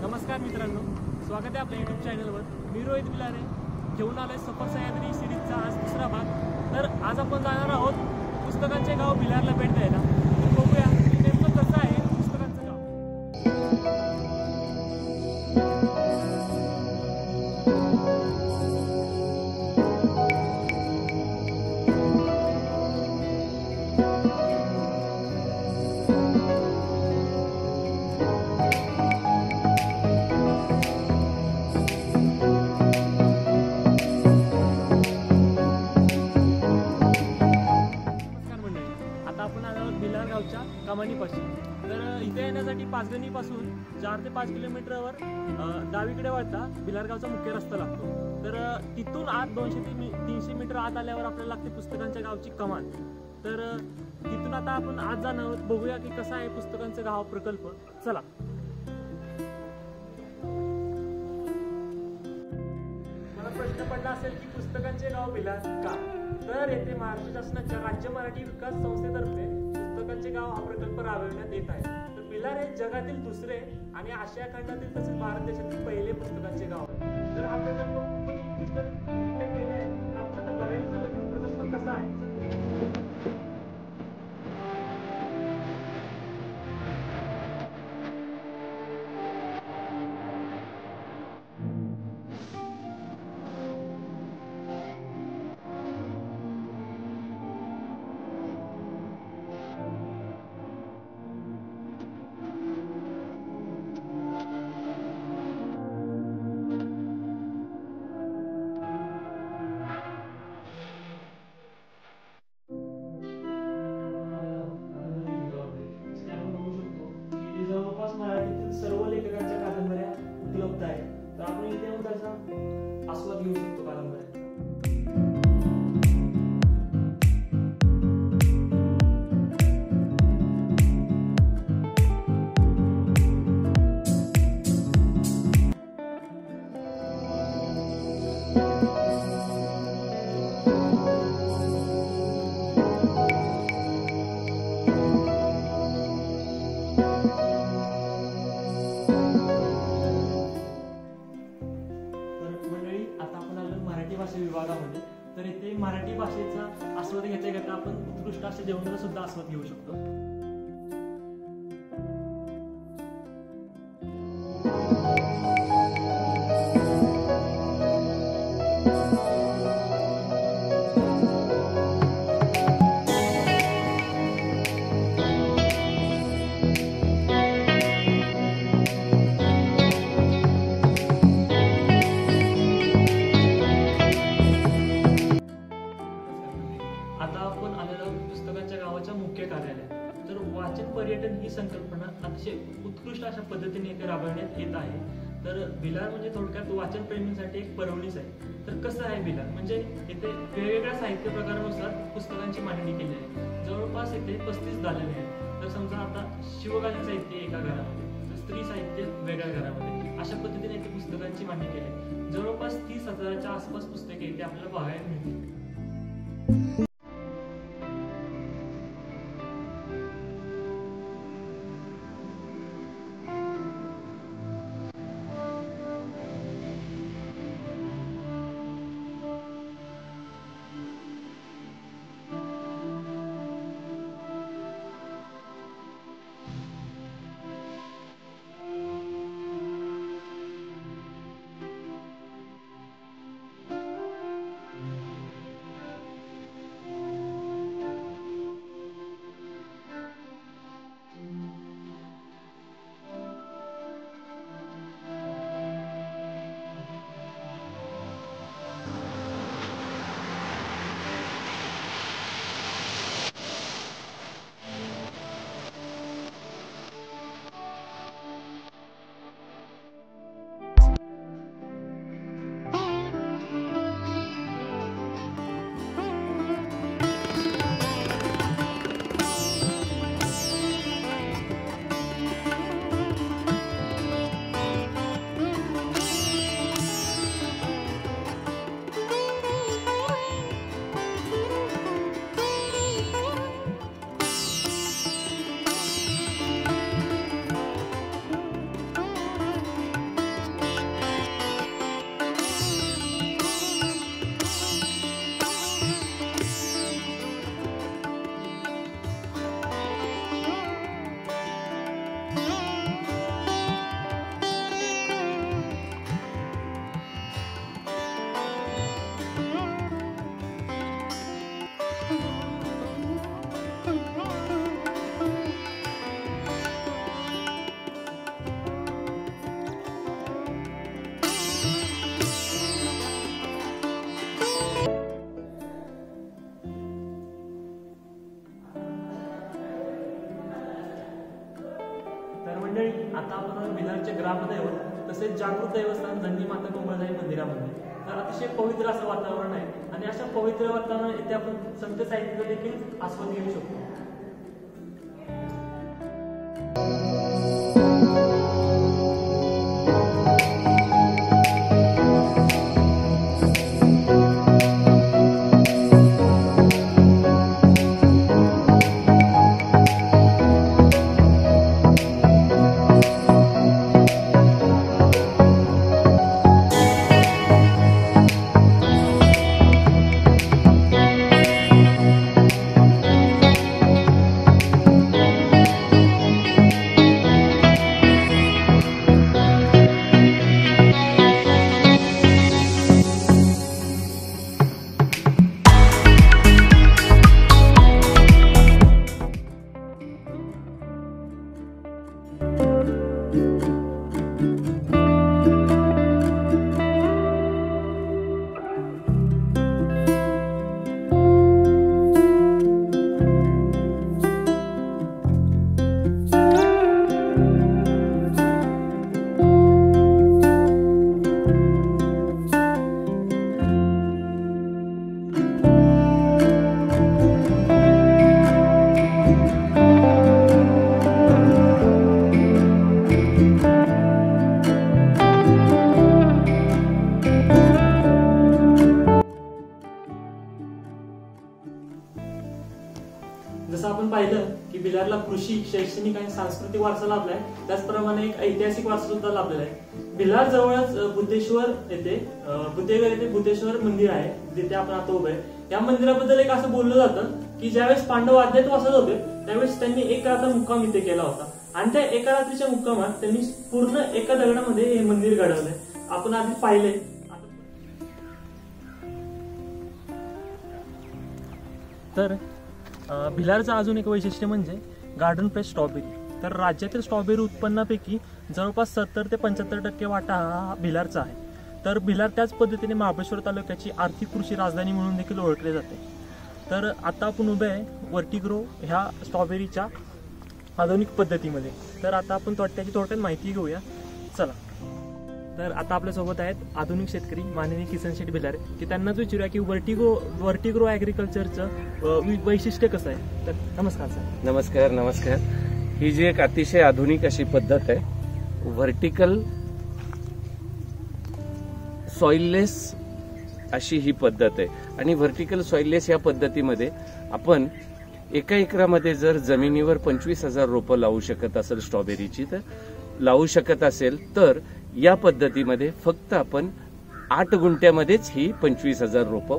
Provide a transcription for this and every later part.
नमस्कार मित्रांनो, स्वागत आहे आपल्या यूट्यूब चॅनलवर. मी रोहित बिलारे घेऊन आलोय सफर सह्याद्री सिरीजचा आज दुसरा भाग. तर आज आपण जाणार आहोत पुस्तकांचे गाव भिलारला भेट द्यायला. बघूया नेमकं कसं आहे पुस्तकांचं गाव. भिलार गावच्या कमानीपाशी. तर इथे येण्यासाठी पाचगणीपासून 4 ते 5 किलोमीटरवर डावीकडे वळता भिलार गावचा मुख्य रस्ता लागतो. तर तिथून आत 200 ते 300 मीटर आत आल्यावर आपल्याला लागते पुस्तकांच्या गावची कमान. तर तिथून आता आपण आज जाणार आहोत. बघूया की कसा आहे पुस्तकांचं गाव प्रकल्प. चला. मला प्रश्न पडला असेल की पुस्तकांचे गाव भिलार का? तर येथे महाराष्ट्र शासनाच्या राज्य मराठी विकास संस्थेतर्फे पुस्तकांचे गाव हा प्रकल्प राबविण्यात येत आहे. तर भिलार हे जगातील दुसरे आणि आशिया खंडातील तसेच भारत देशातील पहिले पुस्तकांचे गाव आहे. तर हा प्रकल्प कसा आहे? जवळपास मराठीतील सर्व लेखकांच्या कादंबऱ्या उपलब्ध आहेत. तर आपण इथे येऊन त्याचा आस्वाद घेऊ शकतो कादंबऱ्यांचा. भाषा विभागामध्ये. तर इथे मराठी भाषेचा आस्वाद घेता आपण उत्कृष्ट असे जेवणाचा सुद्धा आस्वाद घेऊ शकतो. पुस्तकांच्या गावाच्या मुख्य कार्यालय. तर वाचन पर्यटन ही संकल्पना अतिशय उत्कृष्ट अशा पद्धतीने इथे राबवण्यात येत आहे. तर भिलार म्हणजे थोडक्यात वाचन प्रेमींसाठी एक परवणीच आहे. तर कसं आहे भिलार म्हणजे इथे वेगवेगळ्या साहित्य प्रकारानुसार पुस्तकांची मांडणी केली आहे. जवळपास इथे 35 दालने आहेत. तर समजा आता शिवकालीन साहित्य एका घरामध्ये, तर स्त्री साहित्य वेगळ्या घरामध्ये, अशा पद्धतीने इथे पुस्तकांची मांडणी केली आहे. जवळपास 30,000च्या आसपास पुस्तके इथे आपल्याला बघायला मिळतील. मंडळी, आता आपण भिलारचे ग्रामदैवत तसेच जागृत देवस्थान धन्य माता कोमलदेवी मंदिरामध्ये, तर अतिशय पवित्र असं वातावरण आहे आणि अशा पवित्र वातावरण इथे आपण संत साहित्याचा देखील आस्वाद घेऊ शकतो. जसं आपण पाहिलं की भिलारला कृषी, शैक्षणिक आणि सांस्कृतिक वारसा लाभलाय, त्याचप्रमाणे एक ऐतिहासिक वारसा सुद्धा लाभलेला आहे. भिलार जवळच बुद्धेश्वर येथे बुद्धेश्वर मंदिर आहे, जिथे आपण आता उभे आहे. या मंदिराबद्दल एक असं बोललं जातं की ज्यावेळेस पांडव अज्ञातवासात होते त्यावेळेस त्यांनी एक रात्र मुक्काम इथे केला होता आणि त्या एका रात्रीच्या मुक्कामात त्यांनी पूर्ण एका दगडामध्ये हे मंदिर घडवलंय. आपण आधी पाहिलंय. तर भिलारचं अजून एक वैशिष्ट्य म्हणजे गार्डन फ्रेश स्ट्रॉबेरी. तर राज्यातील स्ट्रॉबेरी उत्पन्नापैकी जवळपास 70 ते 75% वाटा हा भिलारचा आहे. तर भिलार त्याच पद्धतीने महाबळेश्वर तालुक्याची आर्थिक कृषी राजधानी म्हणून देखील ओळखले जाते. तर आता आपण उभे आहे वर्टिग्रो ह्या स्ट्रॉबेरीच्या आधुनिक पद्धतीमध्ये. तर आता आपण त्याची थोडक्यात माहिती घेऊया. चला. तर आता आपल्यासोबत आहेत आधुनिक शेतकरी माननीय किसन शेठ भिलारे, की त्यांनाच विचारूया की वर्टिग्रो ॲग्रिकल्चरचं वैशिष्ट्य कसं आहे. तर नमस्कार सर. नमस्कार. ही जी एक अतिशय आधुनिक अशी पद्धत आहे, व्हर्टिकल सॉइललेस अशी ही पद्धत आहे. आणि व्हर्टिकल सॉइललेस या पद्धतीमध्ये आपण एका एकरामध्ये जर जमिनीवर 25,000 रोपं लावू शकत असेल स्ट्रॉबेरीची, तर लावू शकत असेल तर या पद्धतीमध्ये फक्त आपण 8 गुंठ्यामध्येच ही 25,000 रोपं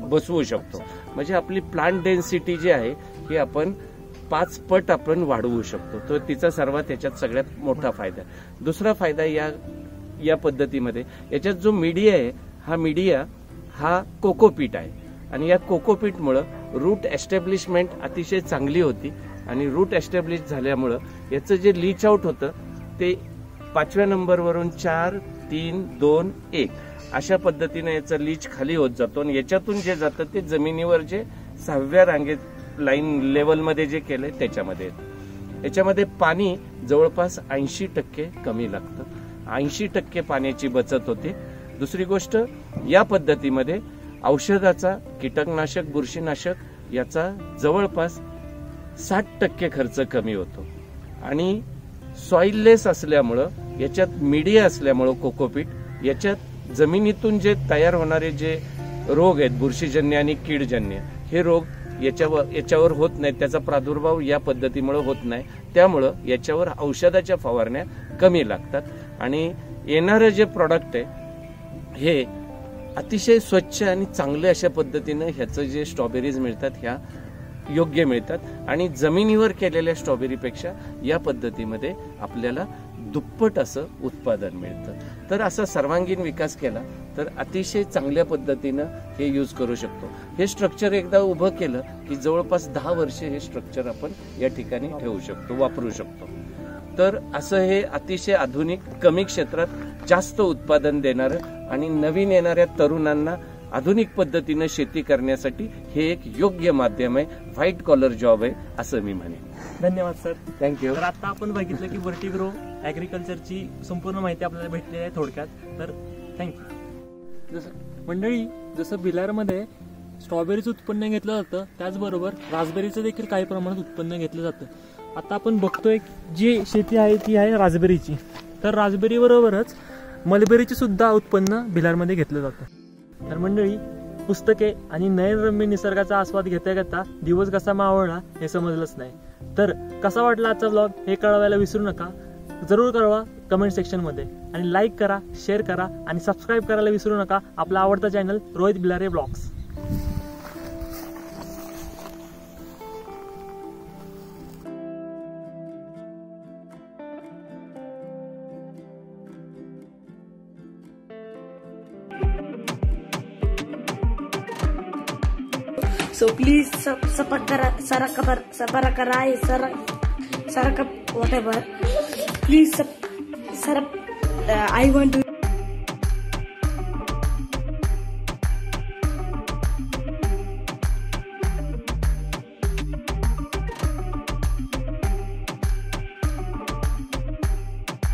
बसवू शकतो. म्हणजे आपली प्लांट डेन्सिटी जी आहे ही आपण 5 पट आपण वाढवू शकतो. तो तिचा सर्वात त्याच्यात सगळ्यात मोठा फायदा. दुसरा फायदा या पद्धतीमध्ये याच्यात जो मीडिया आहे, हा मीडिया हा कोकोपीट आहे आणि या कोकोपीटमुळं रूट एस्टॅब्लिशमेंट अतिशय चांगली होती आणि रूट एस्टॅब्लिश झाल्यामुळं याचं जे लीच आउट होतं ते 5व्या नंबरवरून 4, 3, 2, 1 अशा पद्धतीने याचा लीच खाली होत जातो आणि याच्यातून जे जातं ते जमिनीवर जे 6व्या रांगेत लाईन लेवलमध्ये जे केलंय त्याच्यामध्ये येतं. याच्यामध्ये पाणी जवळपास 80% कमी लागतं. 80% पाण्याची बचत होते. दुसरी गोष्ट, या पद्धतीमध्ये औषधाचा, कीटकनाशक, बुरशीनाशक याचा जवळपास 60% खर्च कमी होतो. आणि सॉइललेस असल्यामुळं, याच्यात मीडिया असल्यामुळं कोकोपीट, याच्यात जमिनीतून जे तयार होणारे जे रोग आहेत बुरशीजन्य आणि कीडजन्य, हे रोग याच्यावर होत नाहीत. त्याचा प्रादुर्भाव या पद्धतीमुळे होत नाही. त्यामुळं याच्यावर औषधाच्या फवारण्या कमी लागतात आणि येणारं जे प्रॉडक्ट आहे हे अतिशय स्वच्छ आणि चांगले अशा पद्धतीनं ह्याचं जे स्ट्रॉबेरीज मिळतात ह्या योग्य मिळतात आणि जमिनीवर केलेल्या स्ट्रॉबेरीपेक्षा या पद्धतीमध्ये आपल्याला दुप्पट असं उत्पादन मिळतं. तर असा सर्वांगीण विकास केला तर अतिशय चांगल्या पद्धतीनं हे यूज करू शकतो. हे स्ट्रक्चर एकदा उभं केलं की जवळपास 10 वर्षे हे स्ट्रक्चर आपण या ठिकाणी ठेवू शकतो, वापरू शकतो. तर असं हे अतिशय आधुनिक, कमी क्षेत्रात जास्त उत्पादन देणारं आणि नवीन येणाऱ्या तरुणांना आधुनिक पद्धतीनं शेती करण्यासाठी हे एक योग्य माध्यम आहे, व्हाईट कॉलर जॉब आहे असं मी म्हणेन. धन्यवाद सर. थँक्यू. तर आता आपण बघितलं की व्हर्टिग्रो ॲग्रिकल्चरची संपूर्ण माहिती आपल्याला भेटलेली आहे थोडक्यात. तर थँक्यू. मंडळी, जसं भिलारमध्ये स्ट्रॉबेरीचं उत्पन्न घेतलं जातं त्याचबरोबर रास्बेरीचं देखील काही प्रमाणात उत्पन्न घेतलं जातं. आता आपण बघतोय जी शेती आहे ती आहे रास्बेरीची. तर रास्बेरी बरोबरच मलबेरीचे सुद्धा उत्पन्न भिलारमध्ये घेतलं जातं. तर मंडळी, पुस्तके आणि नयनरम्य निसर्गाचा आस्वाद घेता घेता दिवस कसा मावळला हे समजलंच नाही. तर कसा वाटला आजचा ब्लॉग हे कळवायला विसरू नका. जरूर कळवा कमेंट सेक्शनमध्ये आणि लाईक करा, शेअर करा आणि सबस्क्राईब करायला विसरू नका आपला आवडता channel Rohit Bhilare blogs. So please subscribe whatever. Please I want to